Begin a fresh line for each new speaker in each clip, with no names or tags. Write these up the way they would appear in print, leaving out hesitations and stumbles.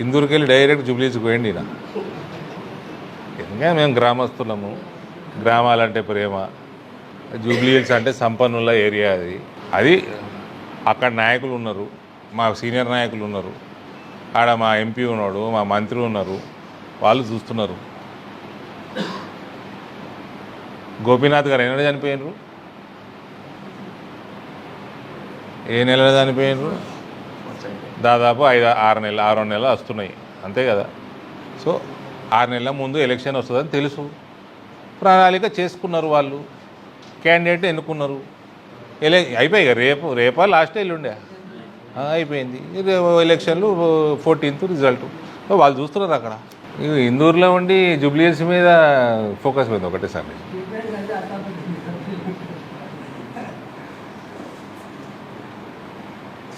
ఇందూరుకి వెళ్ళి డైరెక్ట్ జూబ్లీస్కి పోయండి ఈయన. ఎందుకంటే మేము గ్రామస్తులము, గ్రామాలంటే ప్రేమ. జూబ్లీహిల్స్ అంటే సంపన్నుల ఏరియా అది. అది అక్కడ నాయకులు ఉన్నారు, మా సీనియర్ నాయకులు ఉన్నారు, ఆడ మా ఎంపీ ఉన్నాడు, మా మంత్రి ఉన్నారు, వాళ్ళు చూస్తున్నారు. గోపీనాథ్ గారు ఎన్నడూ చనిపోయినరు? ఏ నెలలో చనిపోయినరు? దాదాపు 6 నెలలు వస్తున్నాయి, అంతే కదా. సో 6 నెలల ముందు ఎలక్షన్ వస్తుందని తెలుసు, ప్రణాళిక చేసుకున్నారు వాళ్ళు, క్యాండిడేట్ ఎన్నుకున్నారు. అయిపోయాయి. రేపా లాస్ట్ ఎల్లుండే అయిపోయింది. ఎలక్షన్లు 14th రిజల్ట్. వాళ్ళు చూస్తున్నారు అక్కడ. ఇందూరులో ఉండి జూబ్లీహిల్స్ మీద ఫోకస్ మీద ఒకటేసారి.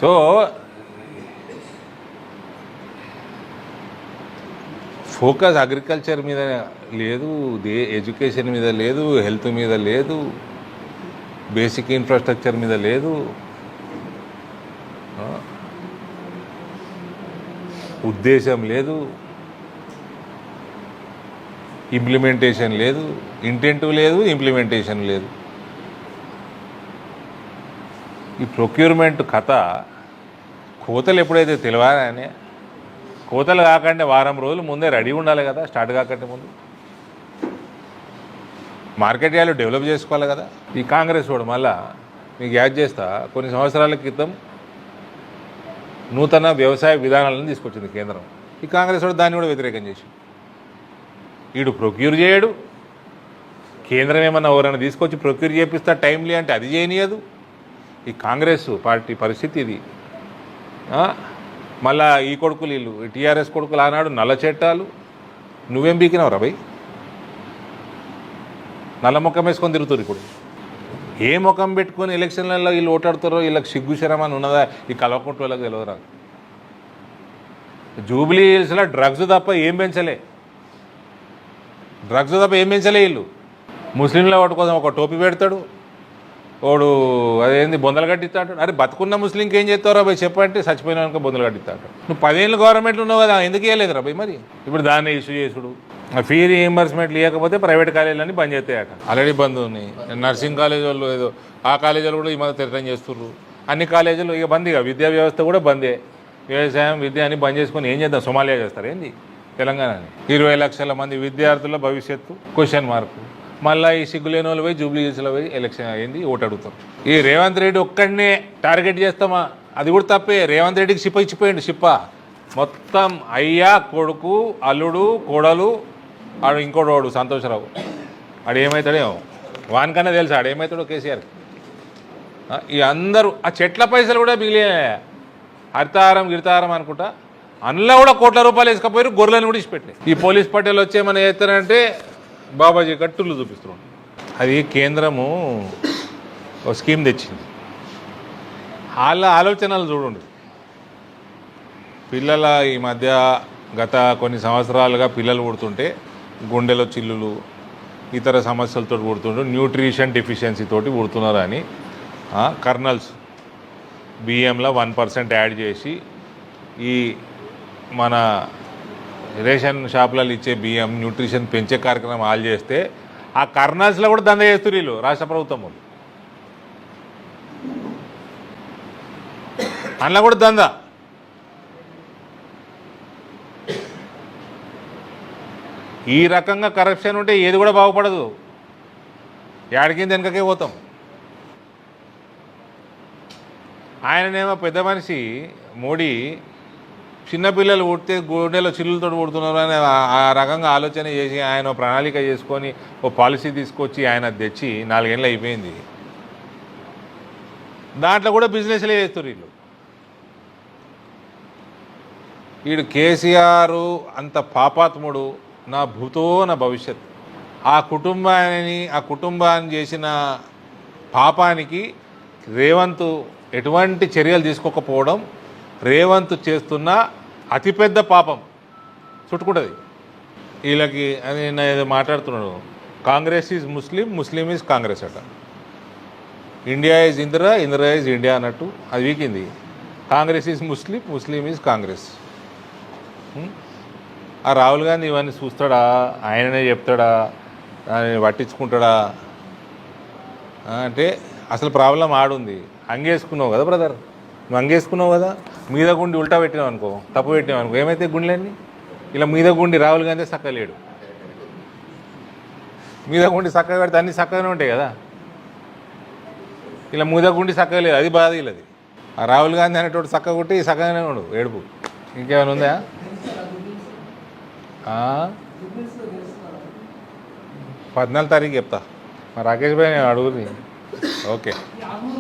సో ఫోకస్ అగ్రికల్చర్ మీద లేదు, ఎడ్యుకేషన్ మీద లేదు, హెల్త్ మీద లేదు, బేసిక్ ఇన్ఫ్రాస్ట్రక్చర్ మీద లేదు, ఉద్దేశం లేదు, ఇంప్లిమెంటేషన్ లేదు, ఇంటెంట్ లేదు, ఇంప్లిమెంటేషన్ లేదు. ఈ ప్రొక్యూర్మెంట్ కథ కోతలు ఎప్పుడైతే తెలియాలని, కోతలు కాకంటే వారం రోజులు ముందే రెడీ ఉండాలి కదా, స్టార్ట్ కాకంటే ముందు మార్కెట్ యార్డు డెవలప్ చేసుకోవాలి కదా. ఈ కాంగ్రెస్ వాడు మళ్ళా మీకు యాడ్ చేస్తా, కొన్ని సంవత్సరాల క్రితం నూతన వ్యవసాయ విధానాలను తీసుకొచ్చింది కేంద్రం. ఈ కాంగ్రెస్ వాడు దాన్ని కూడా వ్యతిరేకం చేసి, వీడు ప్రొక్యూర్ చేయడు, కేంద్రం ఏమన్నా ఎవరైనా తీసుకొచ్చి ప్రొక్యూర్ చేపిస్తా టైంలీ అంటే అది చేయనీయదు. ఈ కాంగ్రెస్ పార్టీ పరిస్థితి ఇది. మళ్ళా ఈ కొడుకులు వీళ్ళు టీఆర్ఎస్ కొడుకులు ఆనాడు నల్ల చట్టాలు. నువ్వేం బీకినావు రాబోయ్? నల్ల ముఖం వేసుకొని తిరుగుతారు. ఇప్పుడు ఏ ముఖం పెట్టుకొని ఎలక్షన్లలో వీళ్ళు ఓటాడుతారో వీళ్ళకి సిగ్గు శరమని ఉన్నదా ఈ కలవకుంటు వాళ్ళకి తెలియదురా. జూబ్లీ హిల్స్లో డ్రగ్స్ తప్ప ఏం పెంచలే వీళ్ళు. ముస్లింల వాటి కోసం ఒక టోపీ పెడతాడు, వాడు అదేంది బొందలు కట్టిస్తాడు. అరే బతుకున్న ముస్లింకి ఏం చేస్తారో పోయి చెప్పంటే చచ్చిపోయినాక బొందలు కట్టిస్తాడు. నువ్వు 10 ఏళ్ళు గవర్నమెంట్లో ఉన్నావు కదా, ఎందుకు ఇవ్వలేదు రా పోయి? మరి ఇప్పుడు దాన్ని ఇష్యూ చేసుడు, ఫీ రీఎంబర్స్మెంట్ లేకపోతే ప్రైవేట్ కాలేజీలన్నీ బంద్ చేస్తాయట. ఆల్రెడీ బంద్ ఉన్నాయి. నర్సింగ్ కాలేజ్ వాళ్ళు ఏదో ఆ కాలేజీలు కూడా ఈ మధ్య తెరటం చేస్తున్నారు. అన్ని కాలేజీలు ఇక బంద్. ఇక విద్యా వ్యవస్థ కూడా బందే. వ్యవసాయం విద్య అని బంద్ చేసుకొని ఏం చేద్దాం? సోమాలియా చేస్తారు ఏంది తెలంగాణని? 20 లక్షల మంది విద్యార్థుల భవిష్యత్తు క్వశ్చన్ మార్కు. మళ్ళీ ఈ సిగ్గులేని వాళ్ళు పోయి జూబ్లీ హిల్స్లో పోయి ఎలక్షన్ అయింది ఓటు అడుగుతాం. ఈ రేవంత్ రెడ్డి ఒక్కడనే టార్గెట్ చేస్తామా? అది కూడా తప్పే. రేవంత్ రెడ్డికి సిప్ప ఇచ్చిపోయిండు. సిప్ప మొత్తం అయ్యా, కొడుకు, అల్లుడు, కోడలు, ఆడు ఇంకోడు వాడు సంతోషరావు. ఆడు ఏమవుతాడేమో వానికన్నా తెలుసు ఆడేమవుతాడో కేసీఆర్. ఈ అందరూ ఆ చెట్ల పైసలు కూడా మిగిలే హరితారం గిరితారం అనుకుంటా, అందులో కూడా కోట్ల రూపాయలు వేసుకపోయారు. గొర్రెలను కూడా ఇచ్చిపెట్టాయి. ఈ పోలీస్ పట్టేలు వచ్చేమని చేస్తారంటే బాబాజీ కట్టులు చూపిస్తున్నాడు. అది కేంద్రము ఒక స్కీమ్ తెచ్చింది. వాళ్ళ ఆలోచనలు చూడండి. పిల్లల ఈ మధ్య గత కొన్ని సంవత్సరాలుగా పిల్లలు పుడుతుంటే గుండెలో చిల్లులు, ఇతర సమస్యలతో పుడుతుంటే న్యూట్రిషన్ డెఫిషియన్సీ తోటి పుడుతున్నారని కర్నల్స్ బియ్యంలో 1% యాడ్ చేసి ఈ మన రేషన్ షాపులలో ఇచ్చే బియ్యం న్యూట్రిషన్ పెంచే కార్యక్రమం ఆల్ చేస్తే ఆ కర్నల్స్లో కూడా దంద చేస్తారు వీళ్ళు, రాష్ట్ర ప్రభుత్వం వాళ్ళు. అందులో కూడా దంద. ఈ రకంగా కరప్షన్ ఉంటే ఏది కూడా బాగుపడదు. ఏడికింది వెనకకే పోతాం. ఆయననేమో పెద్ద మనిషి మోడీ చిన్నపిల్లలు పుడితే గుండెలో చిల్లులతో పుడుతున్నారు అని ఆ రకంగా ఆలోచన చేసి ఆయన ప్రణాళిక చేసుకొని ఓ పాలసీ తీసుకొచ్చి ఆయన తెచ్చి 4 ఏళ్ళు అయిపోయింది. దాంట్లో కూడా బిజినెస్లే చేస్తారు వీళ్ళు. వీడు కేసీఆర్ అంత పాపాత్ముడు, నా భూతో నా భవిష్యత్. ఆ కుటుంబాన్ని చేసిన పాపానికి రేవంత్ ఎటువంటి చర్యలు తీసుకోకపోవడం రేవంత్ చేస్తున్న అతిపెద్ద పాపం చుట్టుకుంటుంది వీళ్ళకి. అని నేను ఏదో మాట్లాడుతున్నాడు, Congress is Muslim, Muslim is Congress అట. India is Indira, Indira is India అన్నట్టు అది వీకింది. Congress is Muslim, Muslim is Congress. ఆ రాహుల్ గాంధీ ఇవన్నీ చూస్తాడా, ఆయననే చెప్తాడా, ఆయన పట్టించుకుంటాడా అంటే అసలు ప్రాబ్లం ఆడుంది. అంగేసుకున్నావు కదా బ్రదర్, నువ్వు అంగేసుకున్నావు కదా, మీద గుండి ఉల్టా పెట్టినావు అనుకో, తప్పు పెట్టినావు అనుకో, ఏమైతే గుండెలన్నీ ఇలా మీద గుండి రాహుల్ గాంధీ చక్కగా లేడు. మీద గుండి చక్కగా పెడితే అన్నీ చక్కగానే ఉంటాయి కదా, ఇలా మీద గుండి చక్కగా లేదు, అది బాధ ఇల్లది. ఆ రాహుల్ గాంధీ అనేటోడు చక్కగా కొట్టి చక్కగానే ఉండు ఏడుపు. ఇంకేమైనా ఉందా? 14 తారీఖు చెప్తా. మా రాకేష్ భాయ్ నేను అడుగుతుంది. ఓకే.